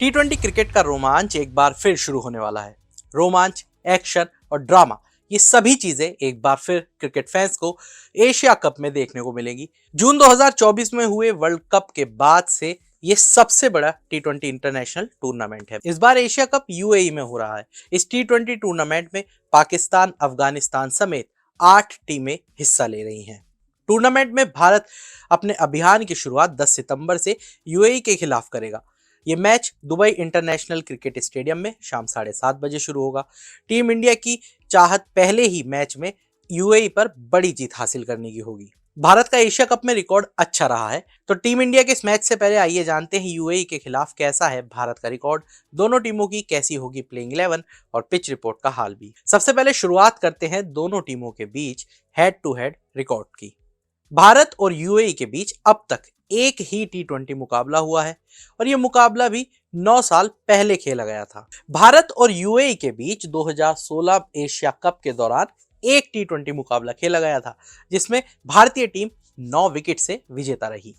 टी20 cricket का रोमांच एक बार फिर शुरू होने वाला है। रोमांच, एक्शन और ड्रामा, ये सभी चीजें एक बार फिर क्रिकेट फैंस को एशिया कप में देखने को मिलेंगी। जून 2024 में हुए वर्ल्ड कप के बाद से ये सबसे बड़ा टी20 इंटरनेशनल टूर्नामेंट है। इस बार एशिया कप यूएई में हो रहा है। इस टी20 टूर्नामेंट में पाकिस्तान, अफगानिस्तान समेत 8 टीमें हिस्सा ले रही हैं। टूर्नामेंट में भारत अपने अभियान की शुरुआत 10 सितंबर से यूएई के खिलाफ करेगा। ये match Dubai international cricket stadium में शाम 7:30 बजे शुरू होगा। टीम इंडिया की चाहत पहले ही मैच में यूएई पर बड़ी जीत हासिल करने की होगी। भारत का एशिया कप में रिकॉर्ड अच्छा रहा है, तो टीम इंडिया के इस मैच से पहले आइए जानते हैं यूएई के खिलाफ कैसा है भारत का रिकॉर्ड, दोनों टीमों की कैसी होगी प्लेइंग 11 और पिच रिपोर्ट का हाल भी। सबसे पहले शुरुआत करते हैं दोनों टीमों के बीच हेड टू हेड रिकॉर्ड की। भारत और यूएई के बीच अब तक एक ही टी20 मुकाबला हुआ है और यह मुकाबला भी 9 साल पहले खेला गया था। भारत और यूएई के बीच 2016 एशिया कप के दौरान एक टी20 मुकाबला खेला गया था, जिसमें भारतीय टीम 9 विकेट से विजेता रही।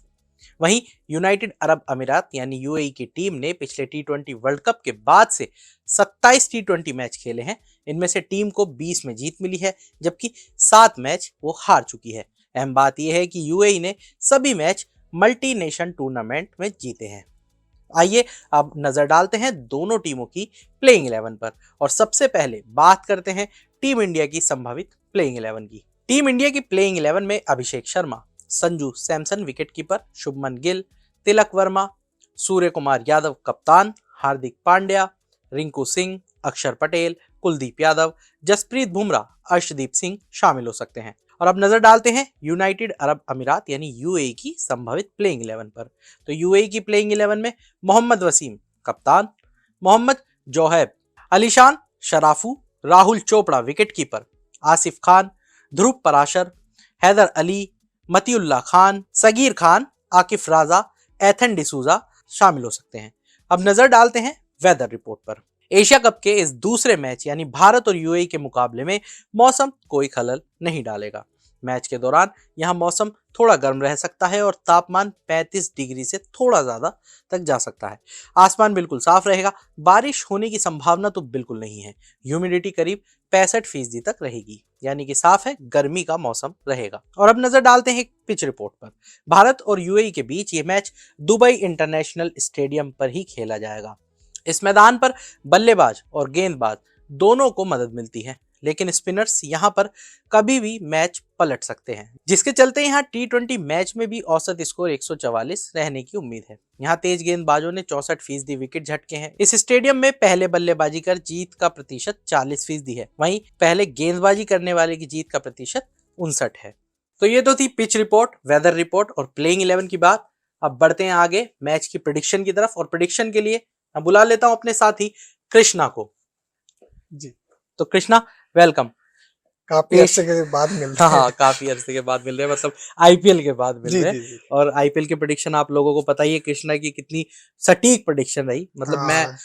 वहीं यूनाइटेड अरब अमीरात यानी यूएई की टीम ने पिछले टी20 वर्ल्ड कप के बाद से 27 टी20 मैच खेले हैं। इनमें से टीम को 20 में जीत मिली है, जबकि 7 मैच वो हार चुकी है। अहम बात यह है कि यूएई ने सभी मैच मल्टी नेशन टूर्नामेंट में जीते हैं। आइए अब नजर डालते हैं दोनों टीमों की प्लेइंग 11 पर और सबसे पहले बात करते हैं टीम इंडिया की संभावित प्लेइंग 11 की। टीम इंडिया की प्लेइंग 11 में अभिषेक शर्मा, संजू सैमसन विकेटकीपर, शुभमन गिल, तिलक वर्मा, सूर्य कुमार यादव कप्तान, हार्दिक पांड्या, रिंकू सिंह, अक्षर पटेल, कुलदीप यादव, जसप्रीत बुमराह, अर्शदीप सिंह शामिल हो सकते हैं। और अब नजर डालते हैं यूनाइटेड अरब अमीरात यानी यूएई की संभावित प्लेइंग 11 पर। तो यूएई की प्लेइंग 11 में मोहम्मद वसीम कप्तान, मोहम्मद जोहैब, अलीशान शराफू, राहुल चोपड़ा विकेटकीपर, आसिफ खान, ध्रुव पराशर, हैदर अली, मतीउल्लाह खान, सगीर खान, आकिफ राजा, एथन डिसूजा शामिल हो सकते हैं। अब नजर डालते हैं वेदर रिपोर्ट पर। एशिया कप के इस दूसरे मैच यानी भारत और यूएई के मुकाबले में मौसम कोई खलल नहीं डालेगा। मैच के दौरान यहां मौसम थोड़ा गर्म रह सकता है और तापमान 35 डिग्री से थोड़ा ज्यादा तक जा सकता है। आसमान बिल्कुल साफ रहेगा, बारिश होने की संभावना तो बिल्कुल नहीं है। ह्यूमिडिटी करीब 65% तक रहेगी, यानी कि साफ है, गर्मी का मौसम रहेगा। और अब नजर डालते हैं पिच रिपोर्ट पर। भारत और यूएई के बीच ये मैच दुबई इंटरनेशनल स्टेडियम पर ही खेला जाएगा। इस मैदान पर बल्लेबाज और गेंदबाज दोनों को मदद मिलती है, लेकिन स्पिनर्स यहां पर कभी भी मैच पलट सकते हैं, जिसके चलते यहां टी20 मैच में भी औसत स्कोर 144 रहने की उम्मीद है। यहां तेज गेंदबाजों ने 64% विकेट झटके हैं। इस स्टेडियम में पहले बल्लेबाजी कर जीत का प्रतिशत 40% है, वहीं पहले गेंदबाजी करने वाले की जीत का प्रतिशत 59 है। तो ये तो थी पिच रिपोर्ट, वेदर रिपोर्ट और प्लेइंग 11 की बात। अब बढ़ते हैं आगे मैच की प्रेडिक्शन की तरफ, और प्रेडिक्शन के लिए मैं बुला लेता हूं अपने साथी कृष्णा को। जी, तो कृष्णा, वेलकम। काफी अरसे के बाद मिल रहे हैं। हाँ, काफी अरसे के बाद मिल रहे हैं, मतलब आईपीएल के बाद मिल जी, रहे जी, हैं। जी। और आईपीएल की प्रेडिक्शन आप लोगों को पता ही है कृष्णा की कितनी सटीक प्रेडिक्शन रही। मतलब मैं हाँ,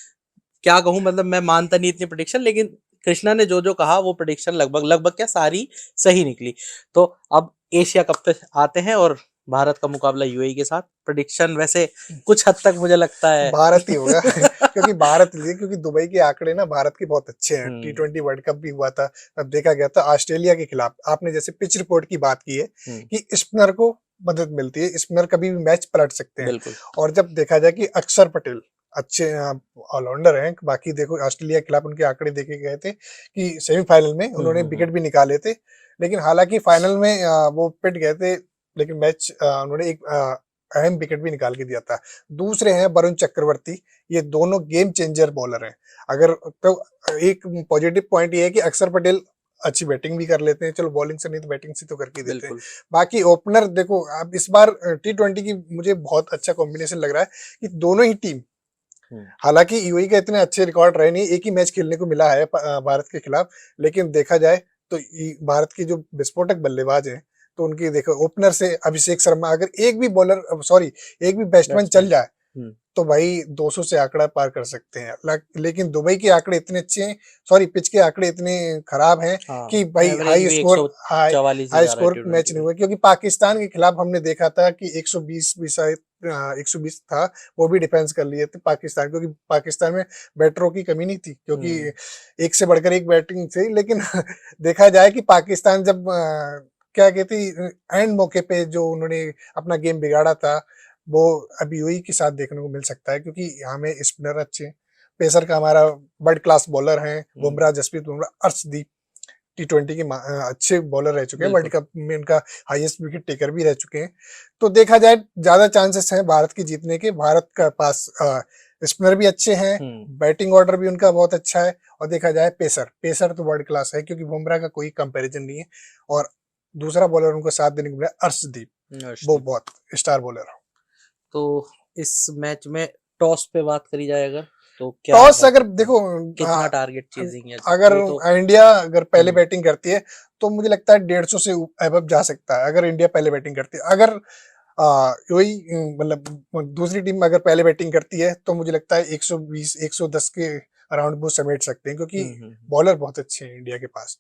क्या कहूं, मतलब मैं मानता नहीं इतनी प्रेडिक्शन, लेकिन कृष्णा ने जो जो कहा वो प्रेडिक्शन लगभग लगभग क्या सारी सही निकली। तो अब एशिया कप पे आते हैं और भारत का मुकाबला यूएई के साथ। प्रेडिक्शन वैसे कुछ हद तक मुझे लगता है भारत ही होगा क्योंकि दुबई के आंकड़े ना भारत के बहुत अच्छे हैं। टी20 वर्ल्ड कप भी हुआ था, तब देखा गया था ऑस्ट्रेलिया के खिलाफ। आपने जैसे पिच रिपोर्ट की बात की है कि स्पिनर को मदद मिलती है, स्पिनर कभी भी मैच पलट सकते हैं। बिल्कुल। और जब देखा जाए कि अक्षर पटेल अच्छे ऑलराउंडर हैं, बाकी देखो ऑस्ट्रेलिया के खिलाफ उनके आंकड़े देखे गए थे कि सेमीफाइनल में उन्होंने विकेट भी निकाले थे, लेकिन हालांकि फाइनल में वो पिट गए थे, लेकिन मैच उन्होंने एक अहम विकेट भी निकाल के दिया था। दूसरे हैं वरुण चक्रवर्ती, ये दोनों गेम चेंजर बॉलर हैं। अगर तो एक पॉजिटिव पॉइंट ये है कि अक्षर पटेल अच्छी बैटिंग भी कर लेते हैं, चलो बॉलिंग से नहीं तो बैटिंग से तो करके देते हैं। बाकी ओपनर देखो, अब इस बार टी20 की मुझे बहुत अच्छा कॉम्बिनेशन लग रहा है कि दोनों ही टीम, हालांकि यूएई का इतने अच्छे रिकॉर्ड रहे नहीं, एक ही मैच खेलने को मिला है भारत के खिलाफ, लेकिन देखा जाए तो भारत के जो विस्फोटक बल्लेबाज हैं, तो उनकी देखो ओपनर से अभिषेक शर्मा, अगर एक भी बैट्समैन चल जाए तो भाई 200 से आंकड़ा पार कर सकते हैं। लेकिन दुबई के आंकड़े इतने अच्छे हैं, पिच के आंकड़े इतने खराब हैं कि भाई हाई स्कोर मैच नहीं हुआ। क्योंकि पाकिस्तान के खिलाफ हमने देखा था कि 120 भी शायद 120 था वो भी डिफेंस कर लिए थे पाकिस्तान, क्योंकि पाकिस्तान में बैटरों की कमी नहीं थी, क्योंकि एक से बढ़कर एक बैटिंग थी। लेकिन देखा जाए कि पाकिस्तान जब क्या कहती एंड मौके पे जो उन्होंने अपना गेम बिगाड़ा था, वो अभी यूएई के साथ देखने को मिल सकता है, क्योंकि यहाँ में स्पिनर अच्छे हैं, पेसर का हमारा वर्ल्ड क्लास बॉलर हैं बुमराह, जसप्रीत बुमराह, अर्शदीप T20 के अच्छे बॉलर रह चुके हैं, वर्ल्ड कप में इनका हाईएस्ट विकेट टेकर भी रह चुके हैं। तो देखा जाए ज्यादा चांसेस हैं भारत के जीतने के। भारत का पास स्पिनर भी अच्छे हैं, बैटिंग ऑर्डर भी उनका बहुत अच्छा है, और देखा जाए पेसर तो वर्ल्ड क्लास है, क्योंकि बुमराह का कोई कंपैरिजन नहीं है। और दूसरा बॉलर उनको साथ देने को मिला अर्शदीप, वो बहुत स्टार बॉलर है। तो इस मैच में टॉस पे बात करी जाए अगर, तो क्या टॉस अगर देखो कितना टारगेट चेजिंग है, अगर तो इंडिया अगर पहले बैटिंग करती है तो मुझे लगता है 150 से अबव जा सकता है, अगर इंडिया पहले बैटिंग करती है। अगर वही मतलब दूसरी टीम अगर पहले बैटिंग करती है तो मुझे लगता है 120 110 के अराउंड वो समेट सकते हैं, क्योंकि बॉलर बहुत अच्छे हैं इंडिया के पास।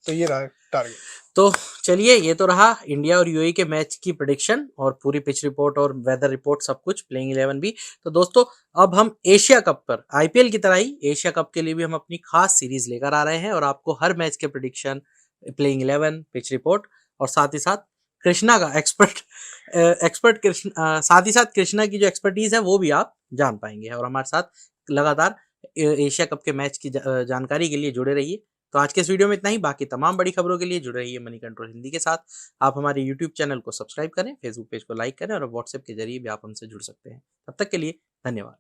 तो ये रहा टारगेट। तो चलिए, ये तो रहा इंडिया और यूएई के मैच की प्रेडिक्शन और पूरी पिच रिपोर्ट और वेदर रिपोर्ट, सब कुछ, प्लेइंग 11 भी। तो दोस्तों, अब हम एशिया कप पर, आईपीएल की तरह ही एशिया कप के लिए भी हम अपनी खास सीरीज लेकर आ रहे हैं, और आपको हर मैच के प्रेडिक्शन, प्लेइंग 11, पिच रिपोर्ट, और साथ ही साथ कृष्णा का एक्सपर्ट कृष्णा, साथ ही साथ कृष्णा की जो एक्सपर्टीज है वो भी आप जान पाएंगे। और हमारे साथ लगातार एशिया कप के मैच की जानकारी के लिए जुड़े रहिए। तो आज के इस वीडियो में इतना ही। बाकी तमाम बड़ी खबरों के लिए जुड़े रहिए मनी कंट्रोल हिंदी के साथ। आप हमारे यूट्यूब चैनल को सब्सक्राइब करें, फेसबुक पेज को लाइक करें, और व्हाट्सएप के जरिए भी आप हमसे जुड़ सकते हैं। तब तक के लिए धन्यवाद।